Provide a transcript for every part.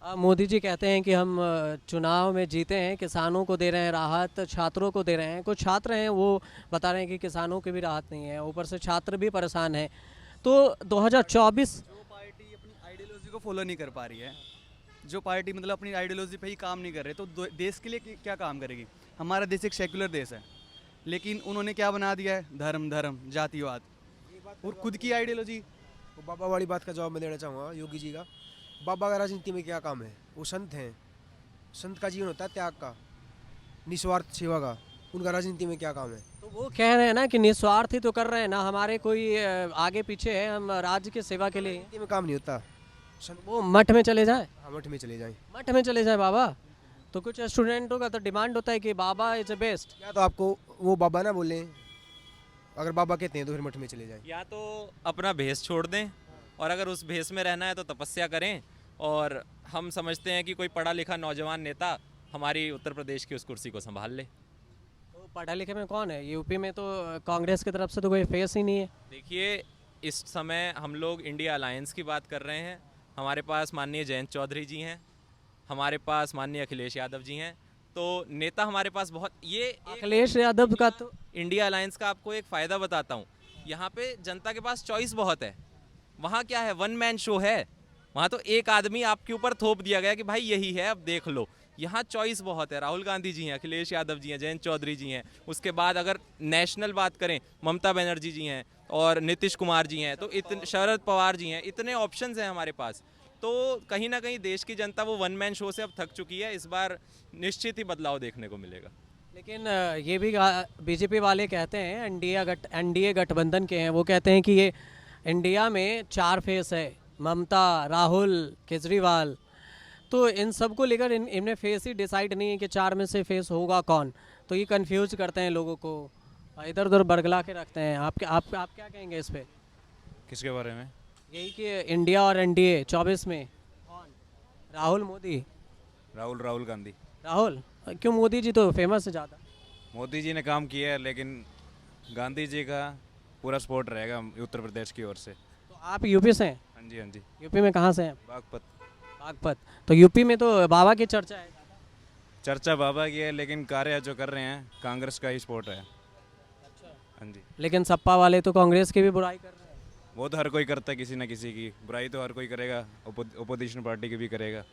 मोदी जी कहते हैं कि हम चुनाव में जीते हैं, किसानों को दे रहे हैं राहत, छात्रों को दे रहे हैं। कुछ छात्र हैं वो बता रहे हैं कि किसानों की भी राहत नहीं है, ऊपर से छात्र भी परेशान हैं। तो 2024 जो पार्टी अपनी आइडियोलॉजी को फॉलो नहीं कर पा रही है, जो पार्टी मतलब अपनी आइडियोलॉजी पे ही काम नहीं कर रहे, तो देश के लिए क्या काम करेगी। हमारा देश एक सेक्युलर देश है, लेकिन उन्होंने क्या बना दिया है, धर्म धर्म जातिवाद और खुद की आइडियोलॉजी। वो बाबा वाली बात का जवाब मैं देना चाहूँगा योगी जी का। बाबा का राजनीति में क्या काम है? वो संत हैं, संत का जीवन होता है त्याग का, निस्वार्थ सेवा का। उनका राजनीति में क्या काम है? तो वो कह रहे हैं ना कि निस्वार्थ ही तो कर रहे हैं ना, हमारे कोई आगे पीछे है, हम राज्य की सेवा के लिए। राजनीति में काम नहीं होता। संत वो मठ में चले जाए, हाँ, मठ में चले जाएं। मठ में चले जाए बाबा। तो कुछ स्टूडेंटों का तो डिमांड होता है कि बाबा इज बेस्ट। या तो आपको वो बाबा ना बोलें, अगर बाबा कहते हैं तो फिर मठ में चले जाएं। या तो अपना भेष छोड़ दें, और अगर उस भेष में रहना है तो तपस्या करें। और हम समझते हैं कि कोई पढ़ा लिखा नौजवान नेता हमारी उत्तर प्रदेश की उस कुर्सी को संभाल ले। तो पढ़े लिखे में कौन है? यूपी में तो कांग्रेस की तरफ से तो कोई फेस ही नहीं है। देखिए, इस समय हम लोग इंडिया अलायंस की बात कर रहे हैं। हमारे पास माननीय जयंत चौधरी जी हैं, हमारे पास माननीय अखिलेश यादव जी हैं। तो नेता हमारे पास बहुत, ये अखिलेश यादव का तो इंडिया अलायंस का आपको एक फ़ायदा बताता हूँ। यहाँ पे जनता के पास चॉइस बहुत है। वहाँ क्या है, वन मैन शो है। वहाँ तो एक आदमी आपके ऊपर थोप दिया गया कि भाई यही है, अब देख लो। यहाँ चॉइस बहुत है। राहुल गांधी जी हैं, अखिलेश यादव जी हैं, जयंत चौधरी जी हैं। उसके बाद अगर नेशनल बात करें, ममता बनर्जी जी हैं और नीतीश कुमार जी हैं, तो इतने, शरद पवार जी हैं, इतने ऑप्शंस हैं हमारे पास। तो कहीं ना कहीं देश की जनता वो वन मैन शो से अब थक चुकी है। इस बार निश्चित ही बदलाव देखने को मिलेगा। लेकिन ये भी बीजेपी वाले कहते हैं, एनडीए गठबंधन के हैं, वो कहते हैं कि ये इंडिया में 4 फेस है, ममता, राहुल, केजरीवाल। तो इन सब को लेकर इनमें फेस ही डिसाइड नहीं है कि 4 में से फेस होगा कौन। तो ये कंफ्यूज करते हैं लोगों को, इधर उधर बरगला के रखते हैं। आप क्या कहेंगे इस पे? किसके बारे में? यही कि इंडिया और एनडीए 24 में कौन? राहुल, मोदी? राहुल गांधी। राहुल क्यों? मोदी जी तो फेमस है ज़्यादा। मोदी जी ने काम किया है, लेकिन गांधी जी का पूरा सपोर्ट रहेगा उत्तर प्रदेश की ओर से। तो आप यूपी से हैं? हाँ जी, हाँ जी। यूपी में कहाँ से हैं? बागपत। बागपत। तो यूपी में तो बाबा की चर्चा है। चर्चा बाबा की है, लेकिन कार्य जो कर रहे हैं कांग्रेस का ही सपोर्ट है। हाँ जी। लेकिन सपा वाले तो कांग्रेस की भी बुराई कर रहे हैं। वो तो हर कोई करता है, किसी ना किसी की बुराई तो हर कोई करेगा, ओपोजिशन पार्टी की भी करेगा।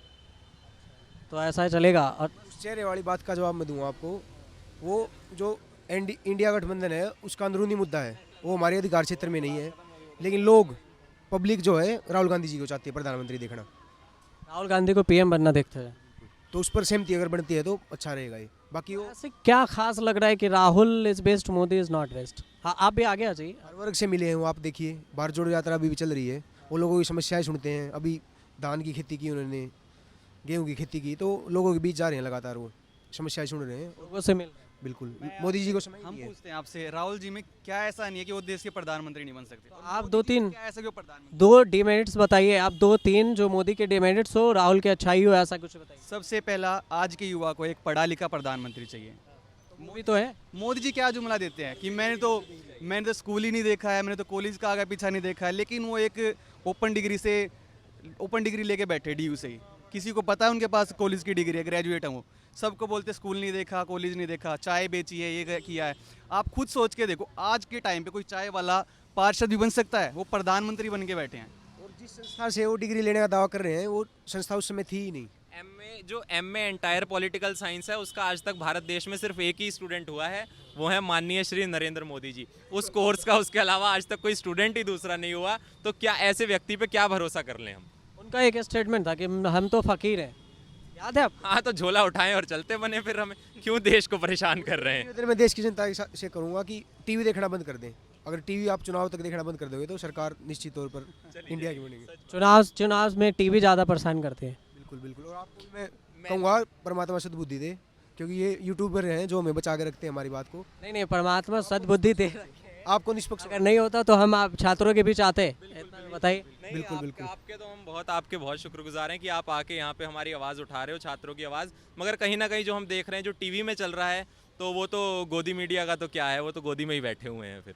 तो ऐसा ही चलेगा। और उस चेहरे वाली बात का जवाब मैं दूंगा आपको। वो जो इंडिया गठबंधन है उसका अंदरूनी मुद्दा है, वो हमारे अधिकार क्षेत्र में नहीं है। लेकिन लोग, पब्लिक जो है, राहुल गांधी जी को चाहती है प्रधानमंत्री देखना। राहुल गांधी को पीएम बनना देखते हैं। तो उस पर सहमति अगर बनती है तो अच्छा रहेगा ये। बाकी वो ऐसे क्या खास लग रहा है कि Rahul is best, Modi is not best? हाँ, आप भी आगे आ जाइए। हर वर्ग से मिले हैं वो। आप देखिए, भारत जोड़ो यात्रा अभी भी चल रही है, वो लोगों की समस्याएं सुनते हैं। अभी धान की खेती की उन्होंने, गेहूं की खेती की, तो लोगों के बीच जा रहे हैं, लगातार वो समस्याएं सुन रहे हैं। लोगों से मिल। बिल्कुल, मोदी जी को समय हम नहीं है। पूछते हैं आपसे, राहुल जी में क्या ऐसा नहीं है कि वो देश के प्रधानमंत्री नहीं बन सकते? और आप मोदी दो जी में तीन क्या ऐसा कि वो प्रधानमंत्री? 2 डिमेरिट्स बताइए आप, 2-3 जो मोदी के डिमेरिट्स हो, राहुल के अच्छाई हो, ऐसा कुछ बताइए। सबसे पहला, आज के युवा को एक पढ़ा लिखा प्रधानमंत्री चाहिए। मूवी तो है। मोदी जी क्या जुमला देते हैं कि मैंने तो स्कूल ही नहीं देखा है, मैंने तो कॉलेज का आगे पीछा नहीं देखा है, लेकिन वो एक ओपन डिग्री लेके बैठे डीयू से ही। किसी को पता है उनके पास कॉलेज की डिग्री है, ग्रेजुएट है वो। सबको बोलते स्कूल नहीं देखा, कॉलेज नहीं देखा, चाय बेची है, ये किया है। आप खुद सोच के देखो, आज के टाइम पे कोई चाय वाला पार्षद भी बन सकता है, वो प्रधानमंत्री बन के बैठे हैं। और जिस संस्था से वो डिग्री लेने का दावा कर रहे हैं, वो संस्था उस समय थी ही नहीं। एमए एंटायर पॉलिटिकल साइंस है, उसका आज तक भारत देश में सिर्फ एक ही स्टूडेंट हुआ है, वो है माननीय श्री नरेंद्र मोदी जी। उस कोर्स का, उसके अलावा आज तक कोई स्टूडेंट ही दूसरा नहीं हुआ। तो क्या ऐसे व्यक्ति पे क्या भरोसा कर लें हम? उनका एक स्टेटमेंट था कि हम तो फकीर हैं, याद है आप? हाँ, तो झोला उठाएं और चलते बने, फिर हमें क्यों देश को परेशान कर रहे हैं? निवेदन मैं देश की जनता से करूंगा कि टीवी देखना बंद कर दें। अगर टीवी आप चुनाव तक देखना बंद कर दोगे तो सरकार निश्चित तौर पर इंडिया की बनेगी। चुनाव में टीवी ज़्यादा परेशान करते हैं। बिल्कुल बिल्कुल। और आपको मैं कहूँगा परमात्मा सद्बुद्धि दे, क्योंकि ये यूट्यूबर हैं जो हमें बचा के रखते हैं हमारी बात को। नहीं, परमात्मा सद्बुद्धि दे। आपको निष्पक्ष, अगर नहीं होता तो हम आप छात्रों के बीच आते। इतना बताइए। बिल्कुल बिल्कुल। आपके तो हम आपके बहुत शुक्रगुजार हैं कि आप आके यहाँ पे हमारी आवाज़ उठा रहे हो, छात्रों की आवाज़। मगर कहीं ना कहीं जो हम देख रहे हैं, जो टीवी में चल रहा है, तो वो तो गोदी मीडिया का तो क्या है, वो तो गोदी में ही बैठे हुए हैं फिर।